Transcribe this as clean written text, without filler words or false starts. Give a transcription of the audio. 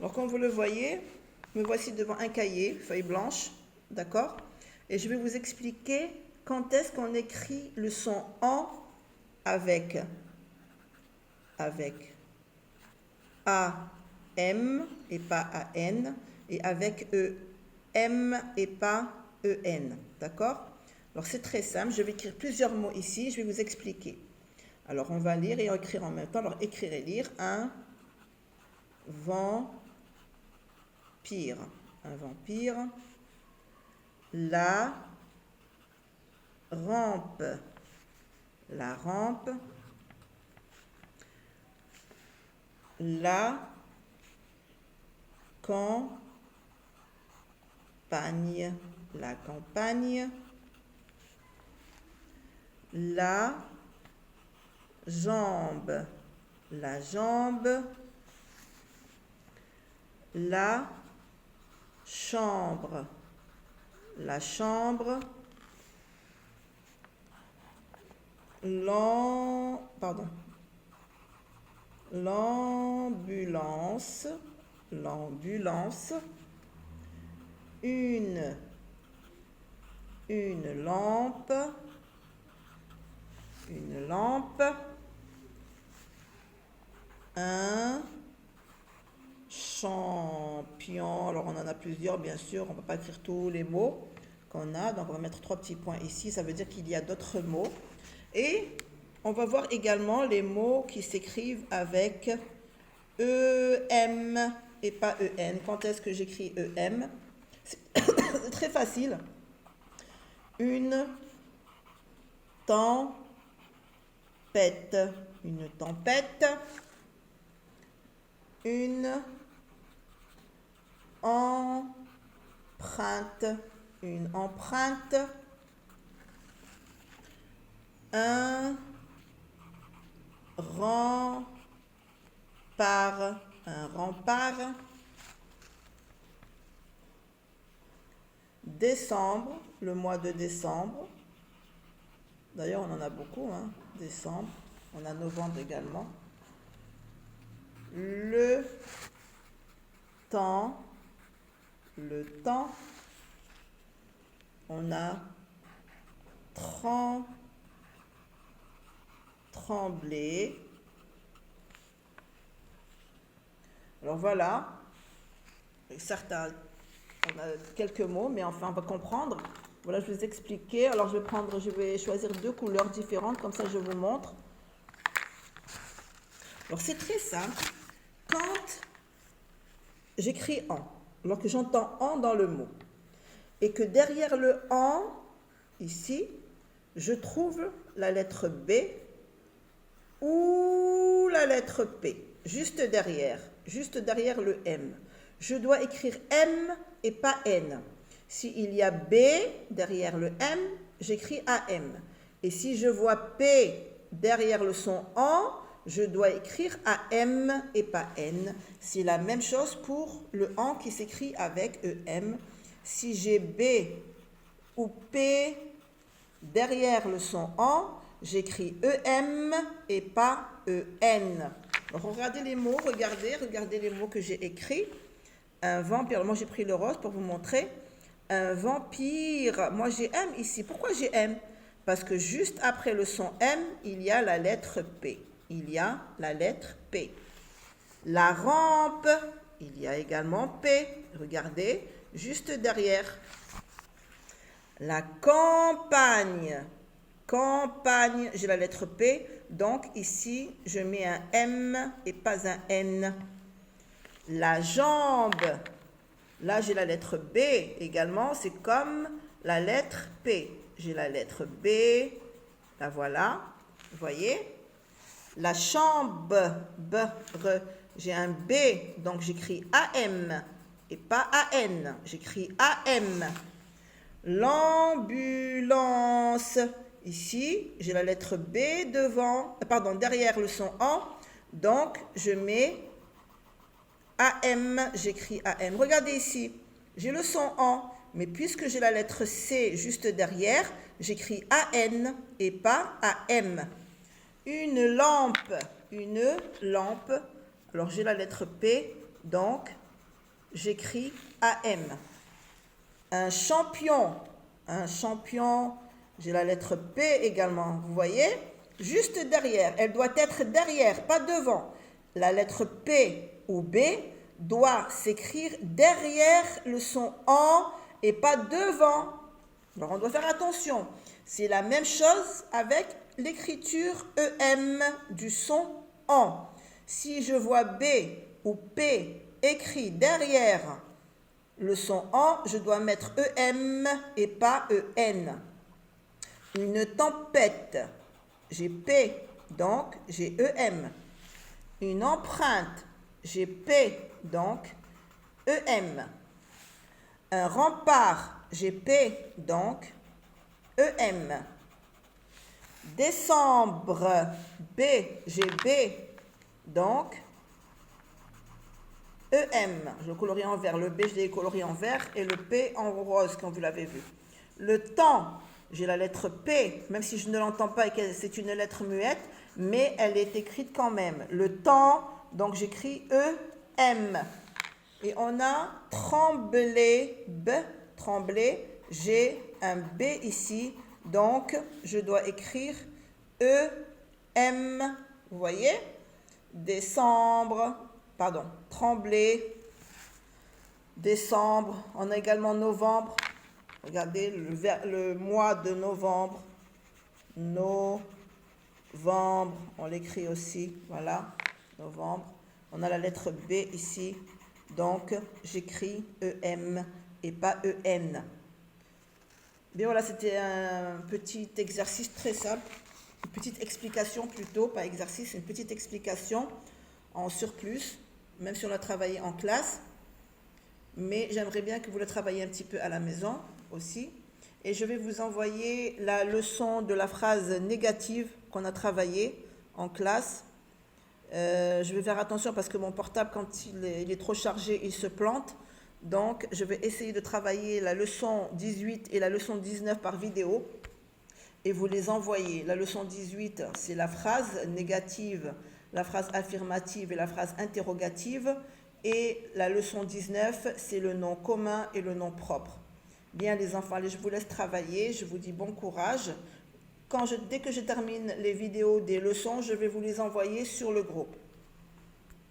Alors, comme vous le voyez, me voici devant un cahier, feuille blanche, d'accord? Et je vais vous expliquer quand est-ce qu'on écrit le son en avec AM et pas AN, et avec EM et pas EN, d'accord? Alors, c'est très simple, je vais écrire plusieurs mots ici, je vais vous expliquer. Alors, on va lire et écrire en même temps. Alors, écrire et lire. Un vampire. Un vampire. La rampe. La rampe. La campagne. La campagne. La jambe. La jambe. La chambre. La chambre. L'ambulance. L'ambulance. Une lampe. Une lampe. Un champion. Alors, on en a plusieurs, bien sûr. On ne va pas écrire tous les mots qu'on a. Donc, on va mettre 3 petits points ici. Ça veut dire qu'il y a d'autres mots. Et on va voir également les mots qui s'écrivent avec EM et pas EN. Quand est-ce que j'écris EM? C'est très facile. Une tempête. Une tempête. Une empreinte. Une empreinte. Un rempart. Un rempart. Décembre, le mois de décembre. D'ailleurs, on en a beaucoup, hein, décembre. On a novembre également. Le temps. Le temps. On a trembler. Alors voilà, certains, on a quelques mots, mais enfin on va comprendre. Voilà, je vais vous expliquer. Alors je vais choisir 2 couleurs différentes, comme ça je vous montre. Alors c'est très simple. Quand j'écris en, alors que j'entends en dans le mot, et que derrière le en, ici, je trouve la lettre B ou la lettre P, juste derrière le M. Je dois écrire M et pas N. S'il y a B derrière le M, j'écris AM. Et si je vois P derrière le son en, je dois écrire AM et pas N. C'est la même chose pour le en qui s'écrit avec EM. Si j'ai B ou P derrière le son en, j'écris EM et pas EN. Alors, regardez les mots, regardez les mots que j'ai écrits. Un vampire, alors moi j'ai pris le rose pour vous montrer. Un vampire, moi j'ai M ici. Pourquoi j'ai M? Parce que juste après le son M, il y a la lettre P. Il y a la lettre P. La rampe, il y a également P. Regardez, juste derrière. La campagne. Campagne, j'ai la lettre P. Donc ici, je mets un M et pas un N. La jambe. Là, j'ai la lettre B également. C'est comme la lettre P. J'ai la lettre B. La voilà. Vous voyez? La chambre. J'ai un B. Donc, j'écris AM et pas AN. J'écris AM. L'ambulance. Ici, j'ai la lettre B derrière le son en. Donc, je mets AM, j'écris AM. Regardez ici, j'ai le son en, mais puisque j'ai la lettre C juste derrière, j'écris AN et pas AM. Une lampe. Alors, j'ai la lettre P, donc j'écris AM. Un champion, j'ai la lettre P également, vous voyez? Juste derrière, elle doit être derrière, pas devant. La lettre P ou B doit s'écrire derrière le son en et pas devant. Alors on doit faire attention. C'est la même chose avec l'écriture EM du son en. Si je vois B ou P écrit derrière le son en, je dois mettre EM et pas EN. Une tempête, j'ai P, donc j'ai EM. Une empreinte, j'ai P, donc EM. Un rempart, j'ai P, donc EM. Décembre, B, j'ai B, donc EM. Je le colorie en vert. Le B, je l'ai colorié en vert et le P en rose, comme vous l'avez vu. Le temps, j'ai la lettre P, même si je ne l'entends pas et que c'est une lettre muette, mais elle est écrite quand même. Le temps, donc j'écris EM. Et on a tremblé, B, tremblé, j'ai un B ici, donc je dois écrire EM. Vous voyez? Décembre, pardon, tremblé, décembre. On a également novembre. Regardez le mois de novembre. Novembre, on l'écrit aussi, voilà, novembre. On a la lettre B ici, donc j'écris EM et pas EN. Bien voilà, c'était un petit exercice très simple, une petite explication plutôt, pas exercice, une petite explication en surplus, même si on l'a travaillé en classe. Mais j'aimerais bien que vous le travailliez un petit peu à la maison aussi. Et je vais vous envoyer la leçon de la phrase négative qu'on a travaillée en classe. Je vais faire attention parce que mon portable, quand il est trop chargé, il se plante. Donc, je vais essayer de travailler la leçon 18 et la leçon 19 par vidéo et vous les envoyer. La leçon 18, c'est la phrase négative, la phrase affirmative et la phrase interrogative. Et la leçon 19, c'est le nom commun et le nom propre. Bien les enfants, allez, je vous laisse travailler, je vous dis bon courage. Dès que je termine les vidéos des leçons, je vais vous les envoyer sur le groupe.